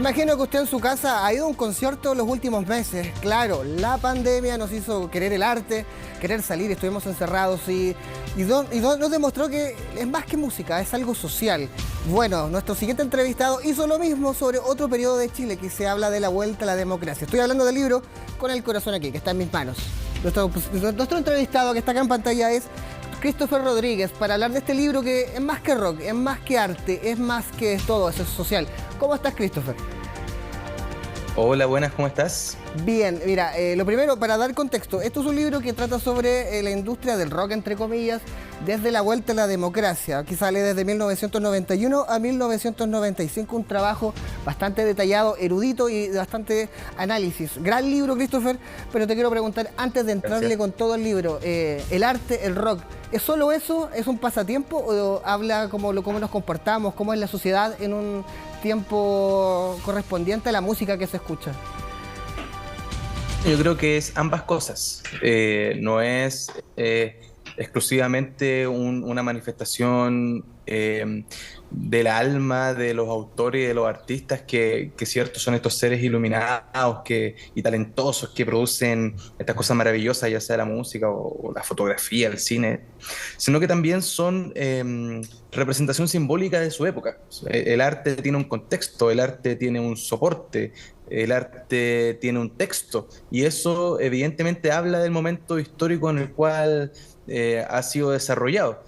imagino que usted en su casa ha ido a un concierto en los últimos meses. Claro, la pandemia nos hizo querer el arte, querer salir, estuvimos encerrados y nos demostró que es más que música, es algo social. Bueno, nuestro siguiente entrevistado hizo lo mismo sobre otro periodo de Chile que se habla de la vuelta a la democracia. Estoy hablando del libro Con el corazón aquí, que está en mis manos. Nuestro entrevistado que está acá en pantalla es Christopher Rodríguez, para hablar de este libro que es más que rock, es más que arte, es más que todo, eso es social. ¿Cómo estás, Christopher? Hola, buenas, ¿cómo estás? Bien, mira, lo primero, para dar contexto, esto es un libro que trata sobre la industria del rock, entre comillas, desde la vuelta a la democracia, que sale desde 1991 a 1995, un trabajo bastante detallado, erudito y de bastante análisis. Gran libro, Christopher, pero te quiero preguntar, antes de entrarle con todo el libro, el arte, el rock, ¿es solo eso? ¿Es un pasatiempo? ¿O habla cómo nos comportamos, cómo es la sociedad en un tiempo correspondiente a la música que se escucha? Yo creo que es ambas cosas. No es exclusivamente una manifestación del alma de los autores y de los artistas que cierto, son estos seres iluminados y talentosos que producen estas cosas maravillosas, ya sea la música o la fotografía, el cine, sino que también son representación simbólica de su época. El arte tiene un contexto, el arte tiene un soporte, el arte tiene un texto, y eso evidentemente habla del momento histórico en el cual ha sido desarrollado.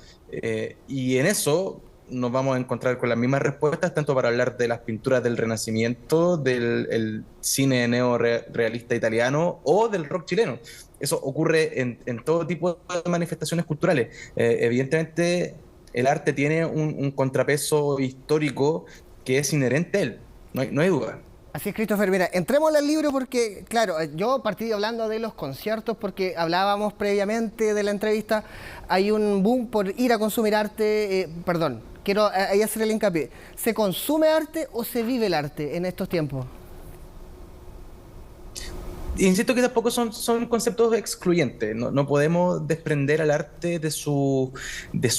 Y en eso nos vamos a encontrar con las mismas respuestas, tanto para hablar de las pinturas del Renacimiento, del cine neorrealista italiano o del rock chileno. Eso ocurre en todo tipo de manifestaciones culturales. Evidentemente, el arte tiene un contrapeso histórico que es inherente a él, no hay duda. Así es, Christopher. Mira, entremos al libro porque, claro, yo partí hablando de los conciertos porque hablábamos previamente de la entrevista. Hay un boom por ir a consumir arte. Perdón, quiero ahí hacer el hincapié. ¿Se consume arte o se vive el arte en estos tiempos? Insisto que tampoco son conceptos excluyentes. No podemos desprender al arte de su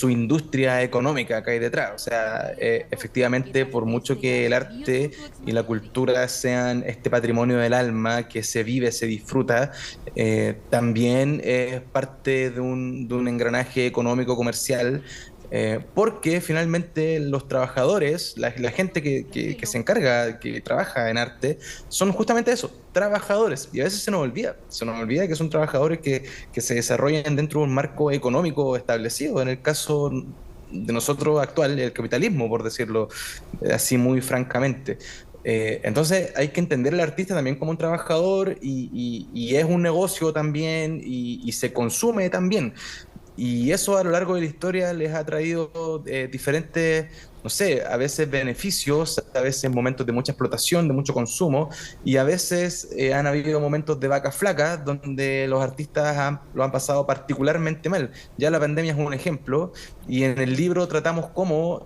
industria económica que hay detrás. O sea, efectivamente, por mucho que el arte y la cultura sean este patrimonio del alma que se vive, se disfruta, también es parte de un engranaje económico comercial. Porque finalmente los trabajadores, la gente que se encarga, que trabaja en arte, son justamente eso, trabajadores. Y a veces se nos olvida que son trabajadores que se desarrollan dentro de un marco económico establecido. En el caso de nosotros actual, el capitalismo, por decirlo así muy francamente. Entonces hay que entender al artista también como un trabajador y es un negocio también y se consume también. Y eso a lo largo de la historia les ha traído diferentes, no sé, a veces beneficios, a veces momentos de mucha explotación, de mucho consumo, y a veces han habido momentos de vacas flacas donde los artistas lo han pasado particularmente mal. Ya la pandemia es un ejemplo, y en el libro tratamos cómo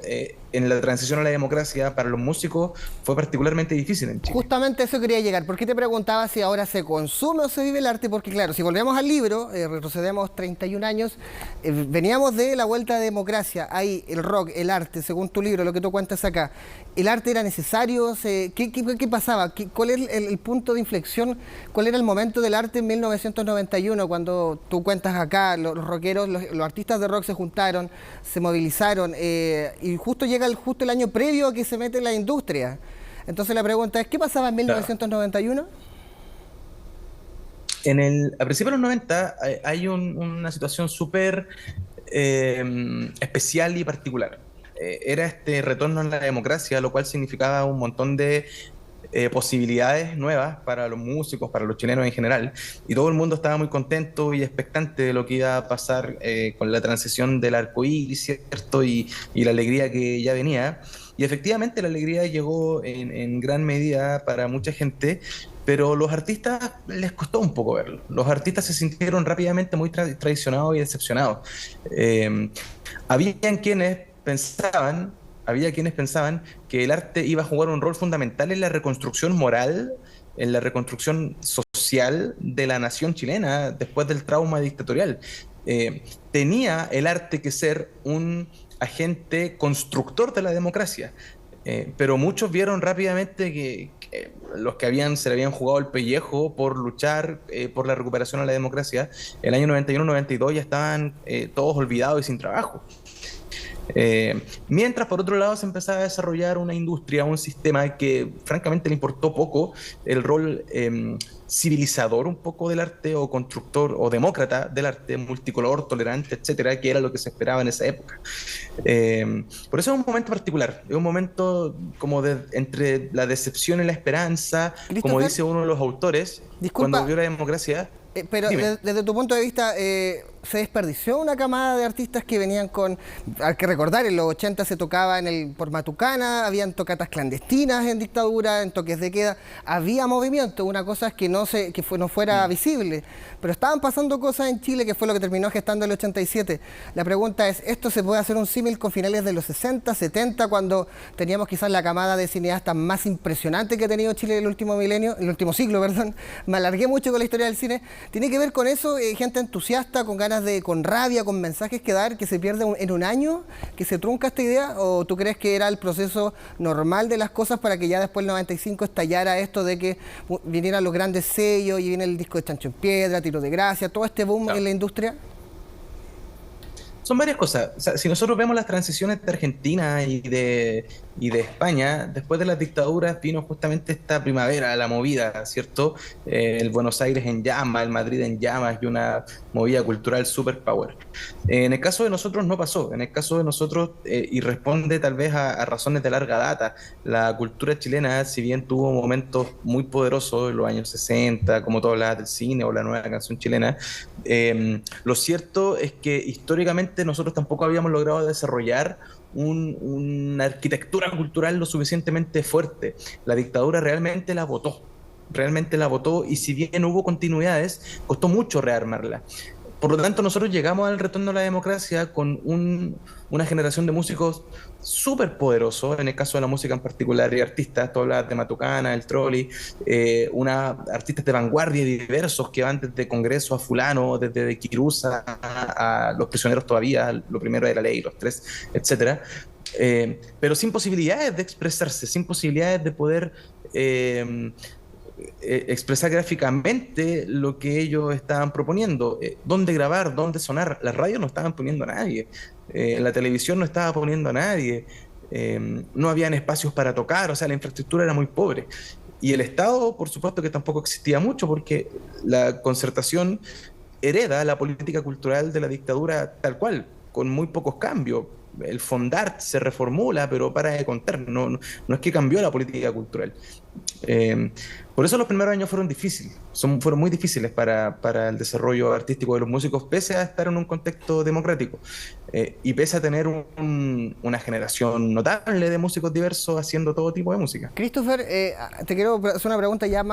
en la transición a la democracia para los músicos fue particularmente difícil en Chile. Justamente eso quería llegar. ¿Por qué te preguntaba si ahora se consume o se vive el arte? Porque claro, si volvemos al libro, retrocedemos 31 años, veníamos de la vuelta a la democracia. Ahí el rock, el arte, según tu libro, lo que tú cuentas acá, ¿el arte era necesario? ¿Qué pasaba? ¿Cuál es el punto de inflexión? ¿Cuál era el momento del arte en 1991 cuando tú cuentas acá, los rockeros, los artistas de rock se juntaron, se movilizaron y justo llega el año previo a que se mete la industria? Entonces la pregunta es, ¿qué pasaba en 1991? A principios de los 90 hay una situación súper especial y particular. Era este retorno a la democracia, lo cual significaba un montón de posibilidades nuevas para los músicos, para los chilenos en general, y todo el mundo estaba muy contento y expectante de lo que iba a pasar con la transición del arco iris, ¿cierto? Y la alegría que ya venía. Y efectivamente la alegría llegó en gran medida para mucha gente, pero los artistas les costó un poco verlo. Los artistas se sintieron rápidamente muy traicionados y decepcionados. Eh, habían quienes pensaban Había quienes pensaban que el arte iba a jugar un rol fundamental en la reconstrucción moral, en la reconstrucción social de la nación chilena después del trauma dictatorial. Tenía el arte que ser un agente constructor de la democracia. Pero muchos vieron rápidamente que los que se le habían jugado el pellejo por luchar por la recuperación a la democracia, el año 91-92 ya estaban todos olvidados y sin trabajo. Mientras por otro lado se empezaba a desarrollar una industria, un sistema que francamente le importó poco el rol civilizador un poco del arte, o constructor o demócrata del arte, multicolor, tolerante, etcétera, que era lo que se esperaba en esa época. Por eso es un momento particular, es un momento como entre la decepción y la esperanza, como Christopher, dice uno de los autores, cuando disculpa, vio la democracia. pero Dime. desde tu punto de vista, ¿se desperdició una camada de artistas que venían con... Hay que recordar, en los 80 se tocaba por Matucana, habían tocatas clandestinas en dictadura, en toques de queda, había movimiento, una cosa es que no fuera visible, pero estaban pasando cosas en Chile que fue lo que terminó gestando el 87. La pregunta es, ¿esto se puede hacer un símil con finales de los 60, 70, cuando teníamos quizás la camada de cineastas más impresionante que ha tenido Chile en el último milenio, el último siglo, perdón? Me alargué mucho con la historia del cine. ¿Tiene que ver con eso? Gente entusiasta, con ganas con rabia, con mensajes que dar, que se pierde en un año, que se trunca esta idea? ¿O tú crees que era el proceso normal de las cosas para que ya después del 95 estallara esto de que vinieran los grandes sellos y viene el disco de Chancho en Piedra, Tiro de Gracia, todo este boom en la industria? Son varias cosas. O sea, si nosotros vemos las transiciones de Argentina y de España, después de las dictaduras vino justamente esta primavera, la movida, ¿cierto? El Buenos Aires en llamas, el Madrid en llamas y una movida cultural super power. En el caso de nosotros no pasó. En el caso de nosotros, y responde tal vez a razones de larga data, la cultura chilena, si bien tuvo momentos muy poderosos en los años 60, como tú hablabas del cine o la nueva canción chilena, lo cierto es que históricamente nosotros tampoco habíamos logrado desarrollar una arquitectura cultural lo suficientemente fuerte. La dictadura realmente la votó, y si bien hubo continuidades, costó mucho rearmarla. Por lo tanto, nosotros llegamos al retorno a la democracia con una generación de músicos súper poderosos, en el caso de la música en particular, y artistas, tú hablas de Matucana, el Trolli, artistas de vanguardia y diversos que van desde Congreso a Fulano, desde de Quirusa a Los Prisioneros todavía, Lo Primero de la Ley, Los Tres, etcétera. Pero sin posibilidades de expresarse, sin posibilidades de poder expresar gráficamente lo que ellos estaban proponiendo. ¿Dónde grabar? ¿Dónde sonar? Las radios no estaban poniendo a nadie. La televisión no estaba poniendo a nadie. No habían espacios para tocar, o sea, la infraestructura era muy pobre. Y el Estado, por supuesto que tampoco existía mucho, porque la concertación hereda la política cultural de la dictadura tal cual, con muy pocos cambios. El Fondart se reformula, pero para de contar, no es que cambió la política cultural. Eh, por eso los primeros años fueron difíciles, fueron muy difíciles para el desarrollo artístico de los músicos, pese a estar en un contexto democrático, y pese a tener una generación notable de músicos diversos haciendo todo tipo de música. Christopher, te quiero hacer una pregunta ya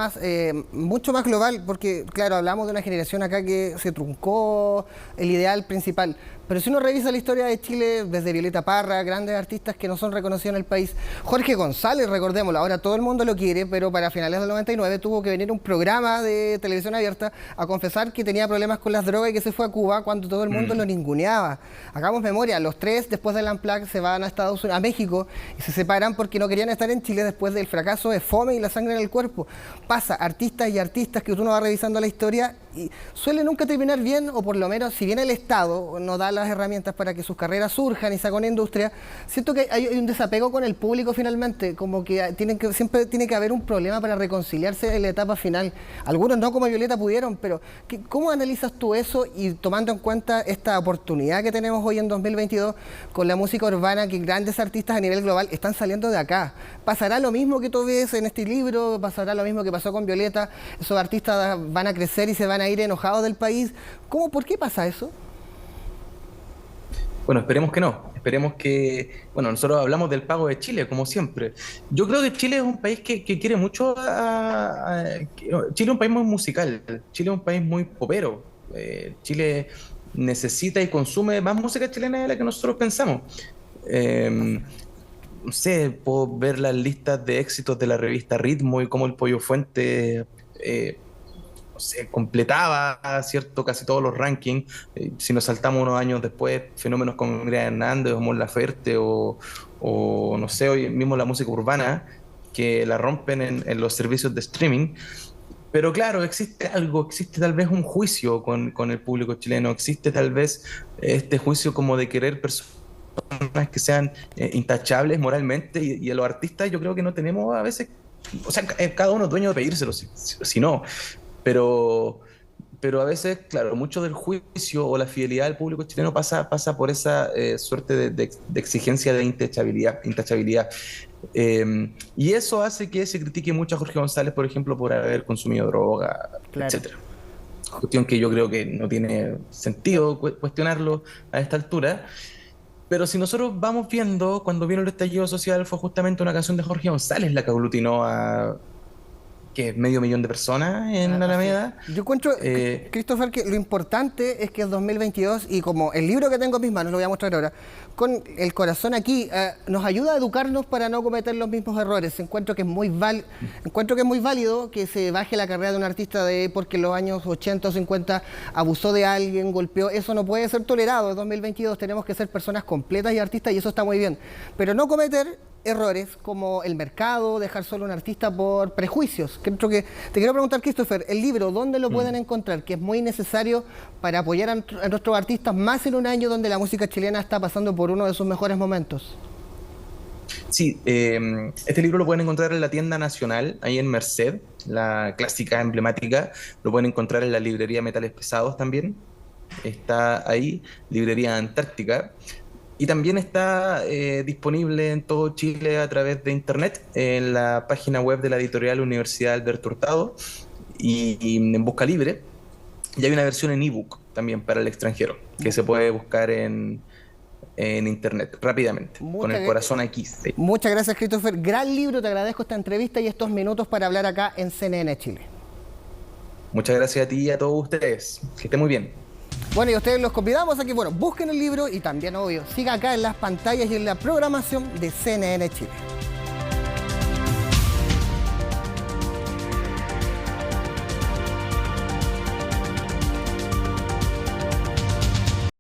mucho más global, porque claro, hablamos de una generación acá que se truncó el ideal principal, pero si uno revisa la historia de Chile, desde Violeta Parra, grandes artistas que no son reconocidos en el país, Jorge González, recordémoslo, ahora todo el mundo lo quiere, pero para finales del 99 tuvo que venir un programa de televisión abierta a confesar que tenía problemas con las drogas y que se fue a Cuba cuando todo el mundo lo ninguneaba. Hagamos memoria, los tres después del Unplugged se van a México y se separan porque no querían estar en Chile después del fracaso de Fome y La Sangre en el Cuerpo. Pasa, artistas y artistas que uno va revisando la historia y suele nunca terminar bien, o por lo menos si bien el Estado no da las herramientas para que sus carreras surjan y se haga una industria, siento que hay un desapego con el público finalmente, como que siempre tiene que haber un problema para reconciliarse en la etapa final. Algunos no, como Violeta, pudieron, pero ¿cómo analizas tú eso, y tomando en cuenta esta oportunidad que tenemos hoy en 2022 con la música urbana, que grandes artistas a nivel global están saliendo de acá? ¿Pasará lo mismo que tú ves en este libro? ¿Pasará lo mismo que pasó con Violeta? ¿Esos artistas van a crecer y se van a ir enojados del país? ¿Por qué pasa eso? Bueno, esperemos que no. Esperemos que... Bueno, nosotros hablamos del pago de Chile, como siempre. Yo creo que Chile es un país que quiere mucho Chile es un país muy musical. Chile es un país muy popero. Chile necesita y consume más música chilena de la que nosotros pensamos. No sé, puedo ver las listas de éxitos de la revista Ritmo y cómo el Pollo Fuente... no sé, completaba, ¿cierto?, casi todos los rankings. Si nos saltamos unos años después, fenómenos como Miriam Hernández o Mon Laferte o no sé, hoy mismo la música urbana, que la rompen en los servicios de streaming. Pero claro, existe algo, existe tal vez un juicio con el público chileno, existe tal vez este juicio como de querer personas que sean intachables moralmente, y a los artistas yo creo que no tenemos a veces, o sea, cada uno es dueño de pedírselo si no, pero, pero a veces, claro, mucho del juicio o la fidelidad del público chileno pasa por esa suerte de exigencia de intachabilidad. Y eso hace que se critique mucho a Jorge González, por ejemplo, por haber consumido droga, Claro. etcétera. Cuestión que yo creo que no tiene sentido cuestionarlo a esta altura. Pero si nosotros vamos viendo, cuando vino el estallido social, fue justamente una canción de Jorge González la que aglutinó a que medio millón de personas en la Alameda. Yo encuentro, Christopher, que lo importante es que el 2022, y como el libro que tengo en mis manos, lo voy a mostrar ahora, con el corazón aquí, nos ayuda a educarnos para no cometer los mismos errores. Encuentro que es muy válido que se baje la carrera de un artista porque en los años 80 o 50 abusó de alguien, golpeó. Eso no puede ser tolerado. En 2022 tenemos que ser personas completas y artistas, y eso está muy bien. Pero no cometer errores como el mercado, dejar solo a un artista por prejuicios. Creo que te quiero preguntar, Christopher, el libro, ¿dónde lo pueden encontrar? Que es muy necesario para apoyar a nuestros artistas, más en un año donde la música chilena está pasando por uno de sus mejores momentos. Sí, este libro lo pueden encontrar en la tienda nacional, ahí en Merced, la clásica emblemática. Lo pueden encontrar en la librería Metales Pesados también, está ahí, librería Antártica. Y también está disponible en todo Chile a través de internet, en la página web de la editorial Universidad Alberto Hurtado y en Busca Libre. Y hay una versión en ebook también para el extranjero, que se puede buscar en internet rápidamente, con el corazón aquí. Sí. Muchas gracias, Christopher. Gran libro, te agradezco esta entrevista y estos minutos para hablar acá en CNN Chile. Muchas gracias a ti y a todos ustedes. Que estén muy bien. Bueno, y ustedes los convidamos a que, busquen el libro y también, obvio, siga acá en las pantallas y en la programación de CNN Chile.